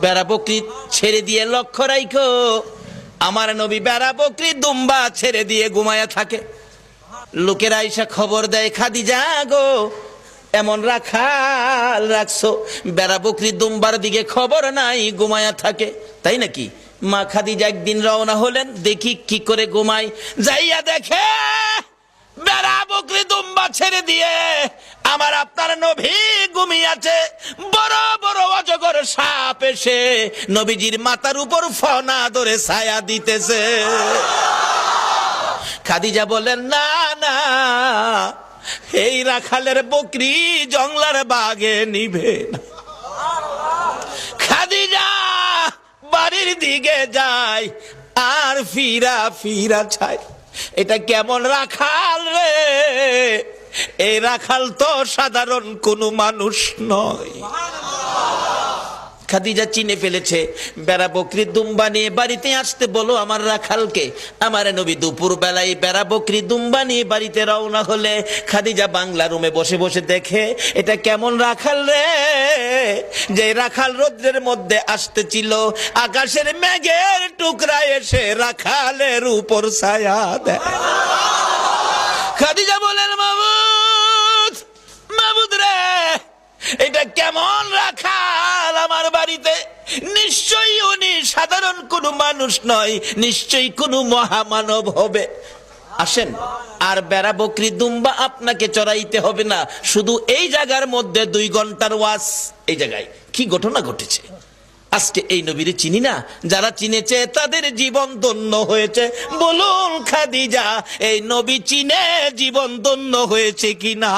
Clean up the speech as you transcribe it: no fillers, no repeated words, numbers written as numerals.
বেড়া বকরি ছেড়ে দিয়ে লক্ষ্য রাখো, আমার নবী বেড়া বকরি দুম্বা ছেড়ে দিয়ে ঘুমায়া থাকে। লোকেরা আইসা খবর দেয়, খাদিজা গো এমন রাখাল রাখছো, বেড়া বকরি দুম্বার দিকে খবর নাই, ঘুমায়া থাকে। তাই নাকি? মা খাদিজা একদিন রওনা হলেন, দেখি কি করে ঘুমাই। যাইয়া দেখে বেড়া বকরি দুম্বা ছেড়ে দিয়ে আমার আপনার নবী ঘুমিয়েছে। বড় বড় অজগর সাপ এসে নবীজির মাথার উপর ফনা ধরে ছায়া দিতেছে। খাদিজা বলেন, না না, এই রাখালের বকরি জংলার বাগে নিবে না। খাদিজা বাড়ির দিকে যায় আর ফিরা ফিরা চায়, এটা কেমন রাখাল রে? এই রাখাল তো সাধারণ কোনো মানুষ নয়। খাদিজা চিনে ফেলেছে। বেড়া বকরি দুম্বা নিয়ে বাড়িতে আসতে বলো আমার রাখালকে। আমার নবী দুপুর বেলায় বেড়া বকরি দুম্বা নিয়ে বাড়িতে রওনা হলে খাদিজা বাংলা রুমে বসে বসে দেখে, এটা কেমন রাখাল রে? যে রাখাল রৌদ্রের মধ্যে আসতেছিল, আকাশের মেঘের টুকরা এসে রাখালের উপর ছায়া দেয়। খাদিজা বলেন, মাবুদ মাবুদ রে, এটা কেমন রাখাল আমার বাড়িতে? নিশ্চয়ই উনি সাধারণ কোনো মানুষ নয়, নিশ্চয়ই কোনো মহামানব হবে। আসেন, আর বেড়া বকরি দুম্বা আপনাকে চড়াইতে হবে না, শুধু এই জায়গার মধ্যে 2 ঘন্টার ওয়াজ। এই জায়গায় কি ঘটনা ঘটেছে? আজকে এই নবীর চিনি না, যারা চিনেছে তাদের জীবন ধন্য হয়েছে। বলুন খাদিজা, এই নবী চিনে জীবন ধন্য হয়েছে কিনা?